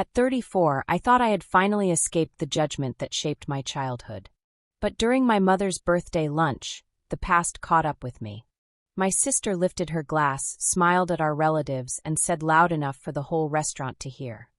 At 34, I thought I had finally escaped the judgment that shaped my childhood. But during my mother's birthday lunch, the past caught up with me. My sister lifted her glass, smiled at our relatives, and said loud enough for the whole restaurant to hear.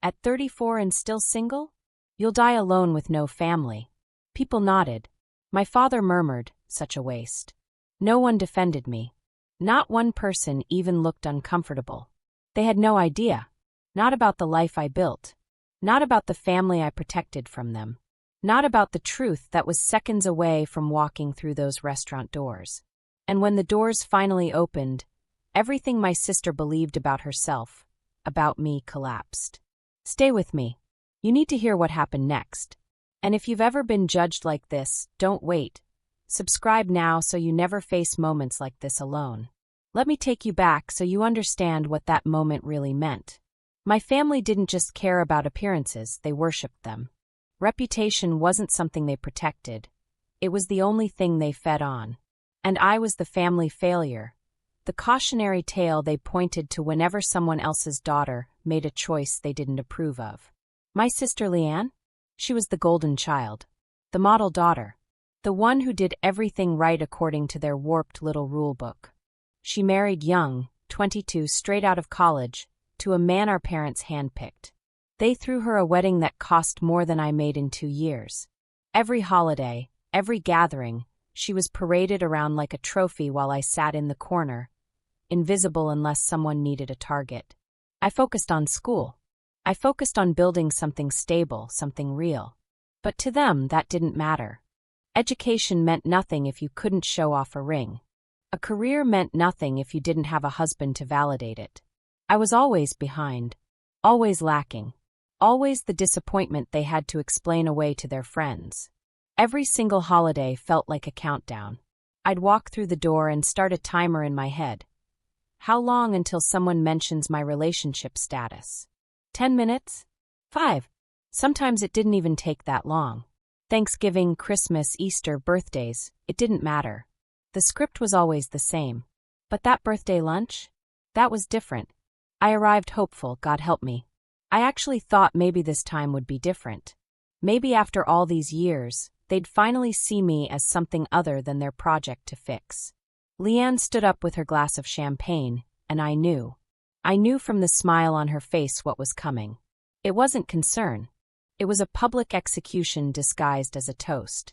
At 34 and still single? You'll die alone with no family. People nodded. My father murmured, such a waste. No one defended me. Not one person even looked uncomfortable. They had no idea. Not about the life I built. Not about the family I protected from them. Not about the truth that was seconds away from walking through those restaurant doors. And when the doors finally opened, everything my sister believed about herself, about me, collapsed. Stay with me. You need to hear what happened next. And if you've ever been judged like this, don't wait. Subscribe now so you never face moments like this alone. Let me take you back so you understand what that moment really meant. My family didn't just care about appearances, they worshipped them. Reputation wasn't something they protected. It was the only thing they fed on. And I was the family failure. The cautionary tale they pointed to whenever someone else's daughter made a choice they didn't approve of. My sister Leanne? She was the golden child. The model daughter. The one who did everything right according to their warped little rule book. She married young, 22, straight out of college, to a man our parents handpicked. They threw her a wedding that cost more than I made in 2 years. Every holiday, every gathering, she was paraded around like a trophy while I sat in the corner, invisible unless someone needed a target. I focused on school. I focused on building something stable, something real. But to them, that didn't matter. Education meant nothing if you couldn't show off a ring. A career meant nothing if you didn't have a husband to validate it. I was always behind, always lacking, always the disappointment they had to explain away to their friends. Every single holiday felt like a countdown. I'd walk through the door and start a timer in my head. How long until someone mentions my relationship status? 10 minutes? 5. Sometimes it didn't even take that long. Thanksgiving, Christmas, Easter, birthdays, it didn't matter. The script was always the same. But that birthday lunch? That was different. I arrived hopeful, God help me. I actually thought maybe this time would be different. Maybe after all these years, they'd finally see me as something other than their project to fix. Leanne stood up with her glass of champagne, and I knew. I knew from the smile on her face what was coming. It wasn't concern. It was a public execution disguised as a toast.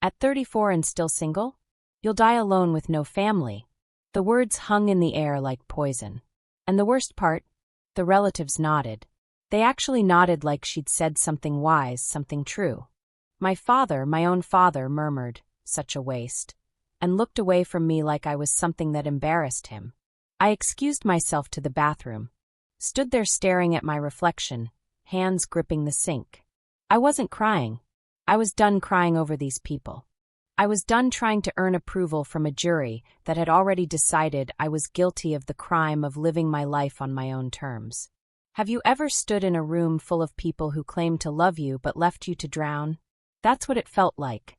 At 34 and still single? You'll die alone with no family. The words hung in the air like poison. And the worst part? The relatives nodded. They actually nodded like she'd said something wise, something true. My father, my own father, murmured, such a waste, and looked away from me like I was something that embarrassed him. I excused myself to the bathroom, stood there staring at my reflection, hands gripping the sink. I wasn't crying. I was done crying over these people. I was done trying to earn approval from a jury that had already decided I was guilty of the crime of living my life on my own terms. Have you ever stood in a room full of people who claimed to love you but left you to drown? That's what it felt like.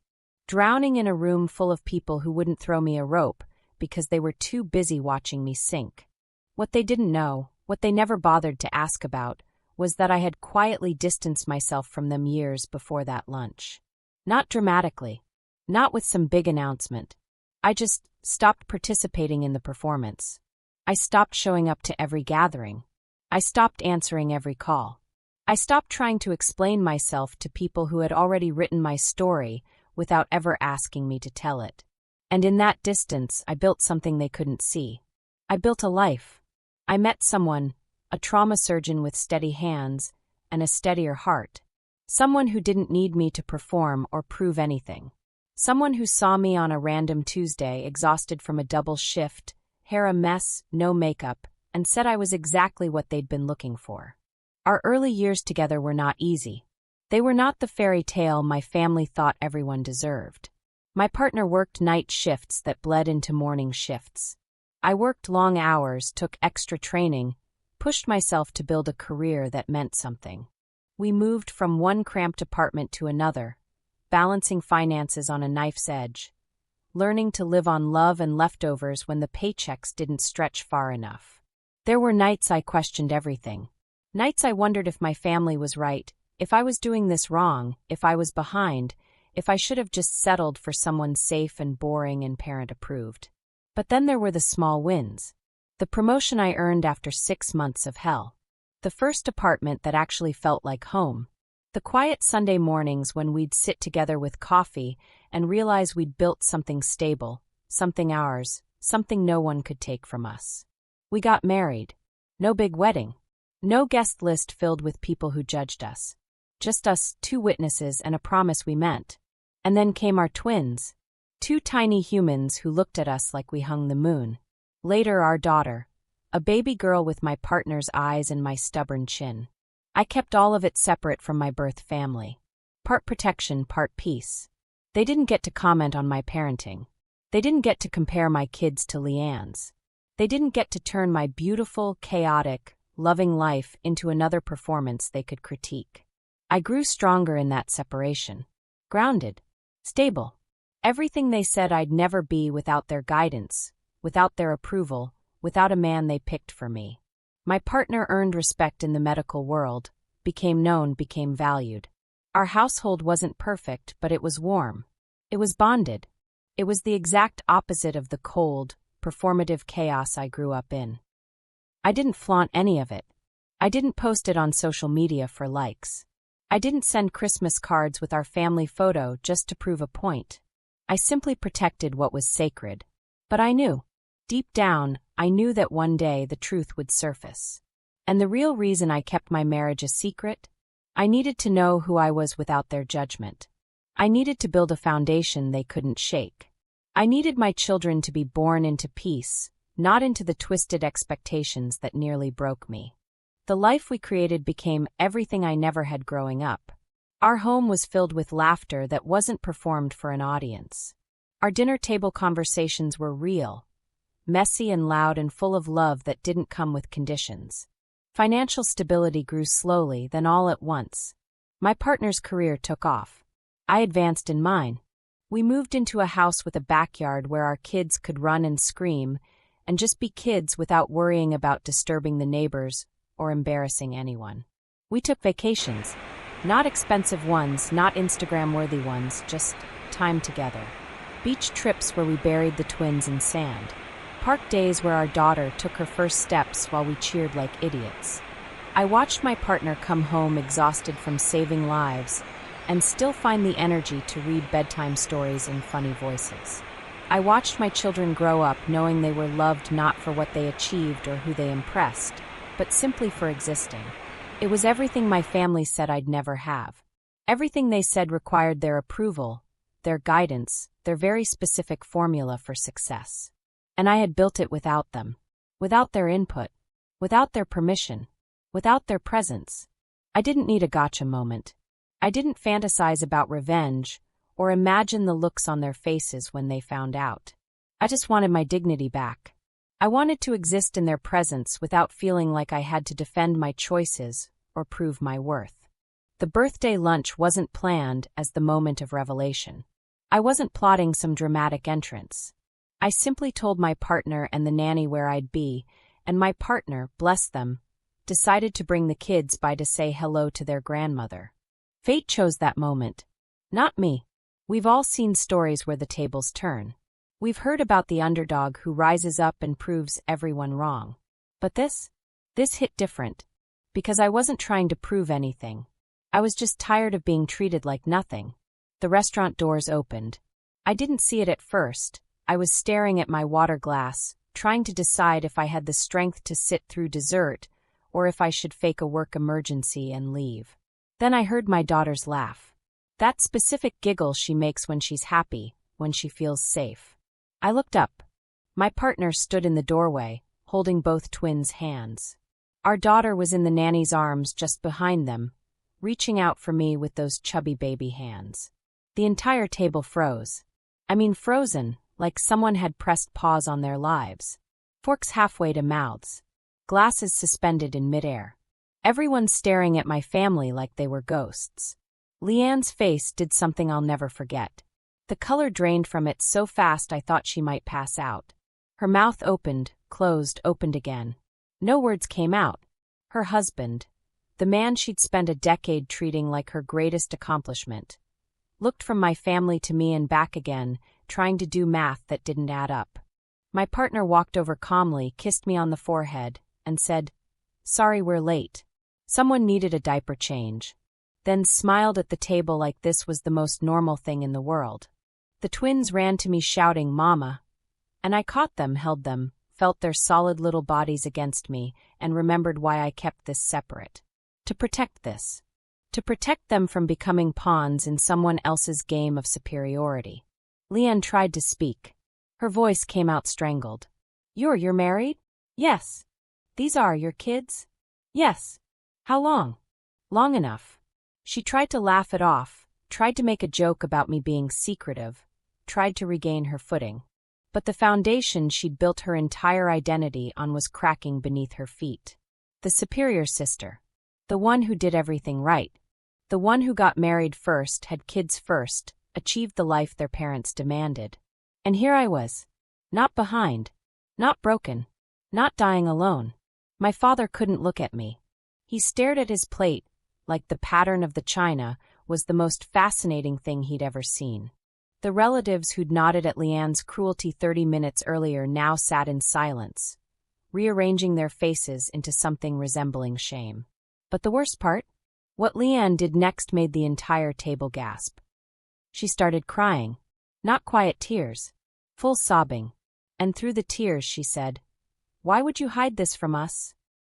Drowning in a room full of people who wouldn't throw me a rope because they were too busy watching me sink. What they didn't know, what they never bothered to ask about, was that I had quietly distanced myself from them years before that lunch. Not dramatically. Not with some big announcement. I just stopped participating in the performance. I stopped showing up to every gathering. I stopped answering every call. I stopped trying to explain myself to people who had already written my story without ever asking me to tell it. And in that distance, I built something they couldn't see. I built a life. I met someone, a trauma surgeon with steady hands and a steadier heart. Someone who didn't need me to perform or prove anything. Someone who saw me on a random Tuesday, exhausted from a double shift, hair a mess, no makeup, and said I was exactly what they'd been looking for. Our early years together were not easy. They were not the fairy tale my family thought everyone deserved. My partner worked night shifts that bled into morning shifts. I worked long hours, took extra training, pushed myself to build a career that meant something. We moved from one cramped apartment to another, balancing finances on a knife's edge, learning to live on love and leftovers when the paychecks didn't stretch far enough. There were nights I questioned everything. Nights I wondered if my family was right, if I was doing this wrong, if I was behind, if I should have just settled for someone safe and boring and parent-approved. But then there were the small wins. The promotion I earned after 6 months of hell. The first apartment that actually felt like home. The quiet Sunday mornings when we'd sit together with coffee and realize we'd built something stable, something ours, something no one could take from us. We got married. No big wedding. No guest list filled with people who judged us. Just us, 2 witnesses and a promise we meant. And then came our twins. 2 tiny humans who looked at us like we hung the moon. Later our daughter. A baby girl with my partner's eyes and my stubborn chin. I kept all of it separate from my birth family. Part protection, part peace. They didn't get to comment on my parenting. They didn't get to compare my kids to Leanne's. They didn't get to turn my beautiful, chaotic, loving life into another performance they could critique. I grew stronger in that separation. Grounded. Stable. Everything they said I'd never be without their guidance, without their approval, without a man they picked for me. My partner earned respect in the medical world, became known, became valued. Our household wasn't perfect, but it was warm. It was bonded. It was the exact opposite of the cold, performative chaos I grew up in. I didn't flaunt any of it. I didn't post it on social media for likes. I didn't send Christmas cards with our family photo just to prove a point. I simply protected what was sacred. But I knew. Deep down, I knew that one day the truth would surface. And the real reason I kept my marriage a secret? I needed to know who I was without their judgment. I needed to build a foundation they couldn't shake. I needed my children to be born into peace, not into the twisted expectations that nearly broke me. The life we created became everything I never had growing up. Our home was filled with laughter that wasn't performed for an audience. Our dinner table conversations were real, messy and loud and full of love that didn't come with conditions. Financial stability grew slowly, then all at once. My partner's career took off. I advanced in mine. We moved into a house with a backyard where our kids could run and scream, and just be kids without worrying about disturbing the neighbors or embarrassing anyone. We took vacations. Not expensive ones, not Instagram-worthy ones, just time together. Beach trips where we buried the twins in sand. Park days where our daughter took her first steps while we cheered like idiots. I watched my partner come home exhausted from saving lives and still find the energy to read bedtime stories in funny voices. I watched my children grow up knowing they were loved not for what they achieved or who they impressed, but simply for existing. It was everything my family said I'd never have. Everything they said required their approval, their guidance, their very specific formula for success. And I had built it without them, without their input, without their permission, without their presence. I didn't need a gotcha moment. I didn't fantasize about revenge or imagine the looks on their faces when they found out. I just wanted my dignity back. I wanted to exist in their presence without feeling like I had to defend my choices or prove my worth. The birthday lunch wasn't planned as the moment of revelation. I wasn't plotting some dramatic entrance. I simply told my partner and the nanny where I'd be, and my partner, bless them, decided to bring the kids by to say hello to their grandmother. Fate chose that moment. Not me. We've all seen stories where the tables turn. We've heard about the underdog who rises up and proves everyone wrong. But this hit different. Because I wasn't trying to prove anything. I was just tired of being treated like nothing. The restaurant doors opened. I didn't see it at first. I was staring at my water glass, trying to decide if I had the strength to sit through dessert or if I should fake a work emergency and leave. Then I heard my daughter's laugh. That specific giggle she makes when she's happy, when she feels safe. I looked up. My partner stood in the doorway, holding both twins' hands. Our daughter was in the nanny's arms just behind them, reaching out for me with those chubby baby hands. The entire table froze. I mean frozen, like someone had pressed pause on their lives. Forks halfway to mouths. Glasses suspended in midair. Everyone staring at my family like they were ghosts. Leanne's face did something I'll never forget. The color drained from it so fast I thought she might pass out. Her mouth opened, closed, opened again. No words came out. Her husband, The man she'd spent a decade treating like her greatest accomplishment. Looked from my family to me and back again, trying to do math that didn't add up. My partner walked over calmly, kissed me on the forehead, and said, "Sorry we're late. Someone needed a diaper change." Then smiled at the table like this was the most normal thing in the world. The twins ran to me shouting, "Mama!" And I caught them, held them, felt their solid little bodies against me, and remembered why I kept this separate. To protect this. To protect them from becoming pawns in someone else's game of superiority. Leanne tried to speak. Her voice came out strangled. You're married? Yes. These are your kids? Yes. How long? Long enough. She tried to laugh it off, tried to make a joke about me being secretive, tried to regain her footing. But the foundation she'd built her entire identity on was cracking beneath her feet. The superior sister. The one who did everything right. The one who got married first, had kids first, achieved the life their parents demanded. And here I was. Not behind. Not broken. Not dying alone. My father couldn't look at me. He stared at his plate, like the pattern of the china was the most fascinating thing he'd ever seen. The relatives who'd nodded at Leanne's cruelty 30 minutes earlier now sat in silence, rearranging their faces into something resembling shame. But the worst part? What Leanne did next made the entire table gasp. She started crying. Not quiet tears. Full sobbing. And through the tears she said, "Why would you hide this from us?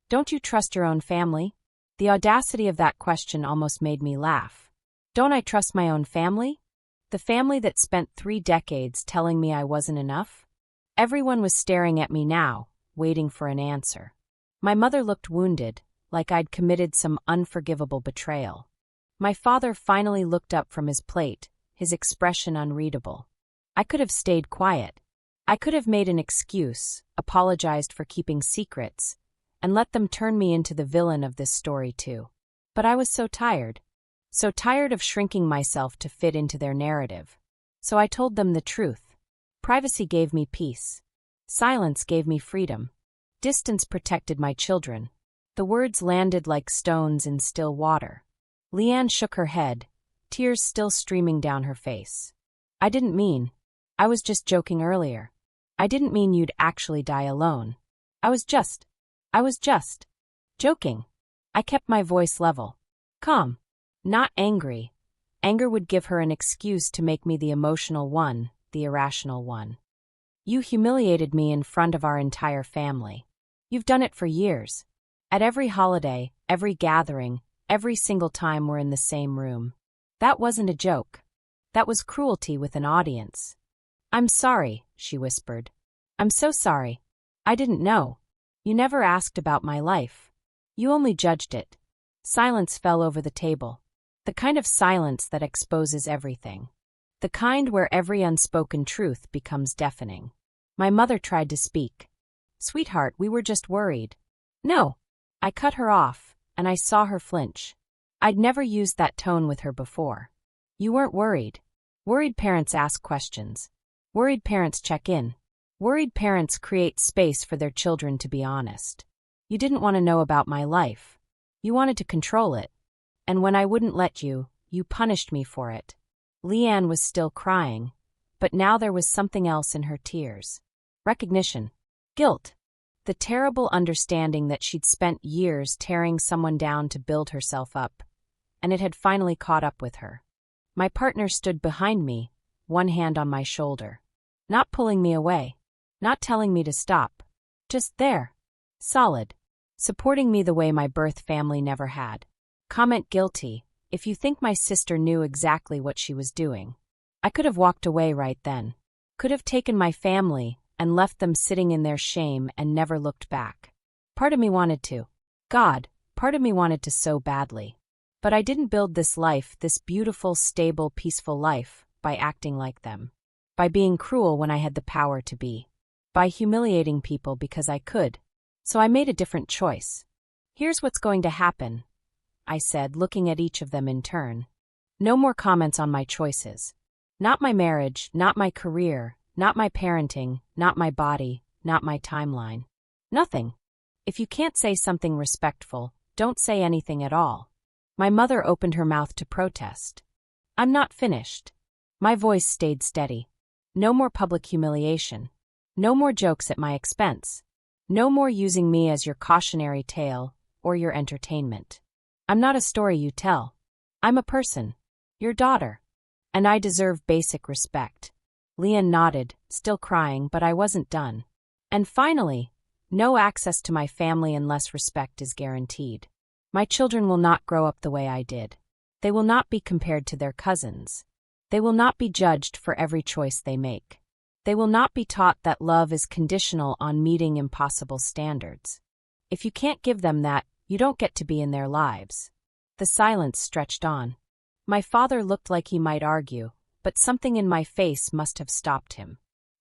Don't you trust your own family?" The audacity of that question almost made me laugh. Don't I trust my own family? The family that spent 3 decades telling me I wasn't enough? Everyone was staring at me now, waiting for an answer. My mother looked wounded, like I'd committed some unforgivable betrayal. My father finally looked up from his plate, his expression unreadable. I could have stayed quiet. I could have made an excuse, apologized for keeping secrets, and let them turn me into the villain of this story too. But I was so tired of shrinking myself to fit into their narrative. So I told them the truth. Privacy gave me peace. Silence gave me freedom. Distance protected my children. The words landed like stones in still water. Leanne shook her head, tears still streaming down her face. I didn't mean. I was just joking earlier. I didn't mean you'd actually die alone. I was just joking. I kept my voice level. Calm. Not angry. Anger would give her an excuse to make me the emotional one, the irrational one. You humiliated me in front of our entire family. You've done it for years. At every holiday, every gathering, every single time we're in the same room. That wasn't a joke. That was cruelty with an audience. I'm sorry, she whispered. I'm so sorry. I didn't know. You never asked about my life. You only judged it. Silence fell over the table. The kind of silence that exposes everything. The kind where every unspoken truth becomes deafening. My mother tried to speak. Sweetheart, we were just worried. No. I cut her off, and I saw her flinch. I'd never used that tone with her before. You weren't worried. Worried parents ask questions. Worried parents check in. Worried parents create space for their children to be honest. You didn't want to know about my life. You wanted to control it. And when I wouldn't let you, you punished me for it. Leanne was still crying, but now there was something else in her tears. Recognition. Guilt. The terrible understanding that she'd spent years tearing someone down to build herself up, and it had finally caught up with her. My partner stood behind me, one hand on my shoulder. Not pulling me away. Not telling me to stop. Just there. Solid. Supporting me the way my birth family never had. Comment guilty if you think my sister knew exactly what she was doing. I could have walked away right then. Could have taken my family and left them sitting in their shame and never looked back. Part of me wanted to. God, part of me wanted to so badly. But I didn't build this life, this beautiful, stable, peaceful life, by acting like them. By being cruel when I had the power to be. By humiliating people because I could. So I made a different choice. Here's what's going to happen, I said, looking at each of them in turn. No more comments on my choices. Not my marriage, not my career, not my parenting, not my body, not my timeline. Nothing. If you can't say something respectful, don't Don't say anything at all. My mother opened her mouth to protest. I'm not finished. My voice stayed steady. No more public humiliation. No more jokes at my expense. No more using me as your cautionary tale or your entertainment. I'm not a story you tell. I'm a person. Your daughter. And I deserve basic respect. Leanne nodded, still crying, but I wasn't done. And finally, no access to my family unless respect is guaranteed. My children will not grow up the way I did. They will not be compared to their cousins. They will not be judged for every choice they make. They will not be taught that love is conditional on meeting impossible standards. If you can't give them that, you don't get to be in their lives. The silence stretched on. My father looked like he might argue, but something in my face must have stopped him.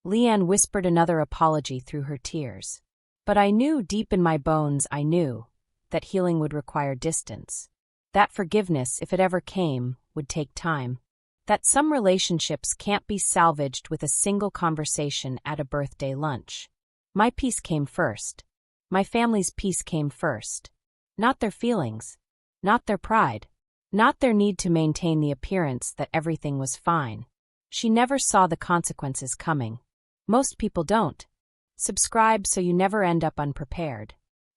Leanne whispered another apology through her tears. But I knew deep in my bones, I knew that healing would require distance. That forgiveness, if it ever came, would take time. That some relationships can't be salvaged with a single conversation at a birthday lunch. My peace came first. My family's peace came first. Not their feelings. Not their pride. Not their need to maintain the appearance that everything was fine. She never saw the consequences coming. Most people don't. Subscribe so you never end up unprepared.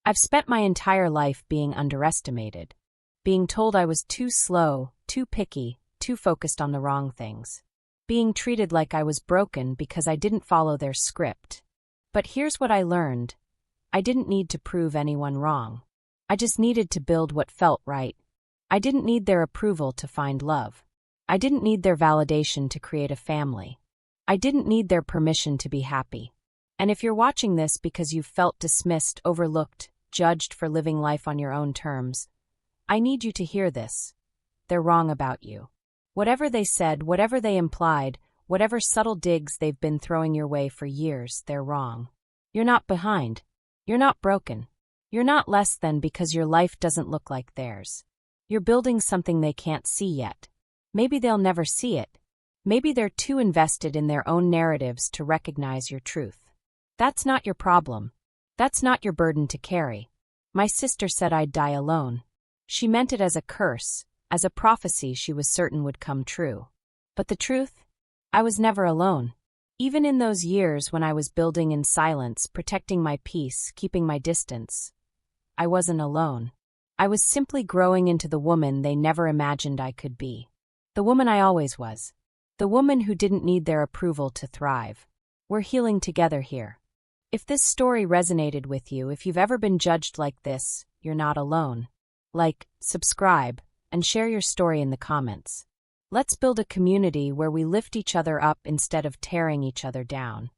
I've spent my entire life being underestimated. Being told I was too slow, too picky, too focused on the wrong things. Being treated like I was broken because I didn't follow their script. But here's what I learned. I didn't need to prove anyone wrong. I just needed to build what felt right. I didn't need their approval to find love. I didn't need their validation to create a family. I didn't need their permission to be happy. And if you're watching this because you've felt dismissed, overlooked, judged for living life on your own terms, I need you to hear this. They're wrong about you. Whatever they said, whatever they implied, whatever subtle digs they've been throwing your way for years, they're wrong. You're not behind. You're not broken. You're not less than because your life doesn't look like theirs. You're building something they can't see yet. Maybe they'll never see it. Maybe they're too invested in their own narratives to recognize your truth. That's not your problem. That's not your burden to carry. My sister said I'd die alone. She meant it as a curse, as a prophecy she was certain would come true. But the truth? I was never alone. Even in those years when I was building in silence, protecting my peace, keeping my distance, I wasn't alone. I was simply growing into the woman they never imagined I could be. The woman I always was. The woman who didn't need their approval to thrive. We're healing together here. If this story resonated with you, if you've ever been judged like this, you're not alone. Like, subscribe, and share your story in the comments. Let's build a community where we lift each other up instead of tearing each other down.